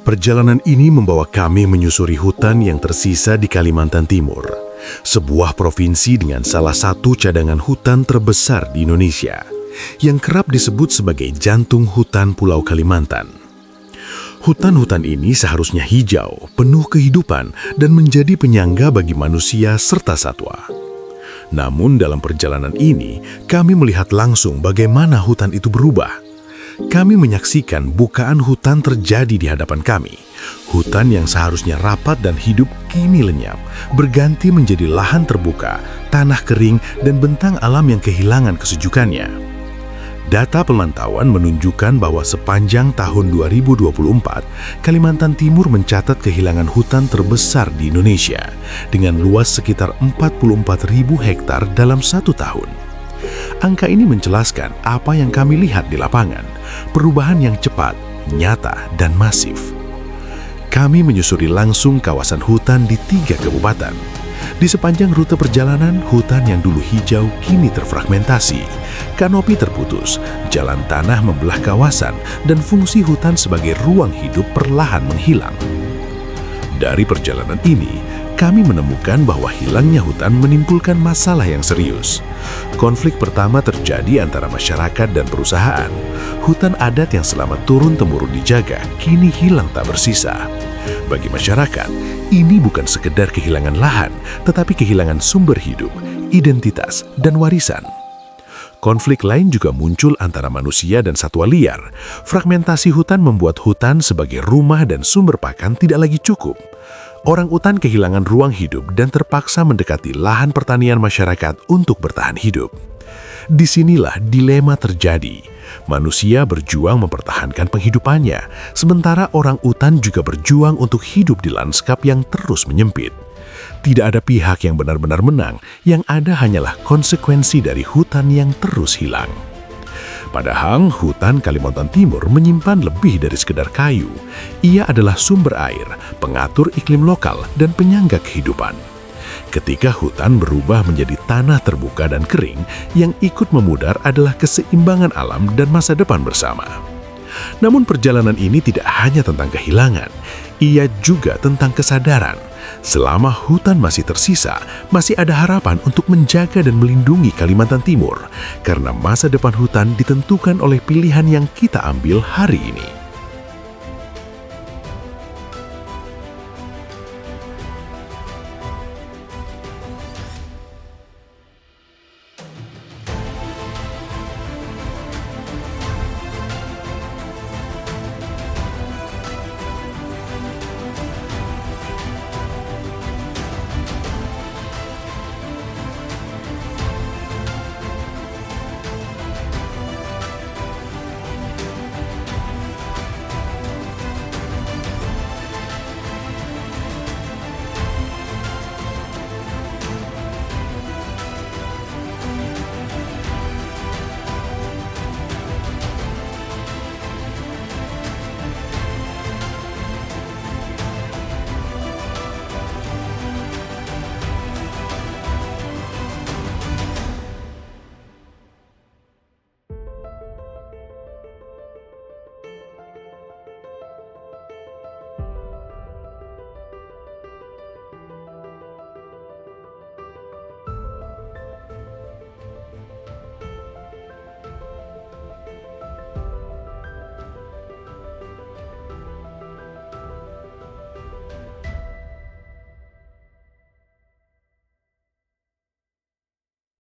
Perjalanan ini membawa kami menyusuri hutan yang tersisa di Kalimantan Timur, sebuah provinsi dengan salah satu cadangan hutan terbesar di Indonesia, yang kerap disebut sebagai jantung hutan Pulau Kalimantan. Hutan-hutan ini seharusnya hijau, penuh kehidupan, dan menjadi penyangga bagi manusia serta satwa. Namun dalam perjalanan ini, kami melihat langsung bagaimana hutan itu berubah. Kami menyaksikan bukaan hutan terjadi di hadapan kami. Hutan yang seharusnya rapat dan hidup kini lenyap, berganti menjadi lahan terbuka, tanah kering, dan bentang alam yang kehilangan kesejukannya. Data pemantauan menunjukkan bahwa sepanjang tahun 2024, Kalimantan Timur mencatat kehilangan hutan terbesar di Indonesia, dengan luas sekitar 44.000 hektar dalam satu tahun. Angka ini menjelaskan apa yang kami lihat di lapangan, perubahan yang cepat, nyata, dan masif. Kami menyusuri langsung kawasan hutan di 3 kabupaten. Di sepanjang rute perjalanan, hutan yang dulu hijau kini terfragmentasi, kanopi terputus, jalan tanah membelah kawasan, dan fungsi hutan sebagai ruang hidup perlahan menghilang. Dari perjalanan ini, kami menemukan bahwa hilangnya hutan menimbulkan masalah yang serius. Konflik pertama terjadi antara masyarakat dan perusahaan. Hutan adat yang selama turun-temurun dijaga, kini hilang tak bersisa. Bagi masyarakat, ini bukan sekedar kehilangan lahan, tetapi kehilangan sumber hidup, identitas, dan warisan. Konflik lain juga muncul antara manusia dan satwa liar. Fragmentasi hutan membuat hutan sebagai rumah dan sumber pakan tidak lagi cukup. Orang-utan kehilangan ruang hidup dan terpaksa mendekati lahan pertanian masyarakat untuk bertahan hidup. Disinilah dilema terjadi. Manusia berjuang mempertahankan penghidupannya, sementara orang-utan juga berjuang untuk hidup di lanskap yang terus menyempit. Tidak ada pihak yang benar-benar menang, yang ada hanyalah konsekuensi dari hutan yang terus hilang. Padahal hutan Kalimantan Timur menyimpan lebih dari sekedar kayu. Ia adalah sumber air, pengatur iklim lokal, dan penyangga kehidupan. Ketika hutan berubah menjadi tanah terbuka dan kering, yang ikut memudar adalah keseimbangan alam dan masa depan bersama. Namun perjalanan ini tidak hanya tentang kehilangan, ia juga tentang kesadaran. Selama hutan masih tersisa, masih ada harapan untuk menjaga dan melindungi Kalimantan Timur, karena masa depan hutan ditentukan oleh pilihan yang kita ambil hari ini.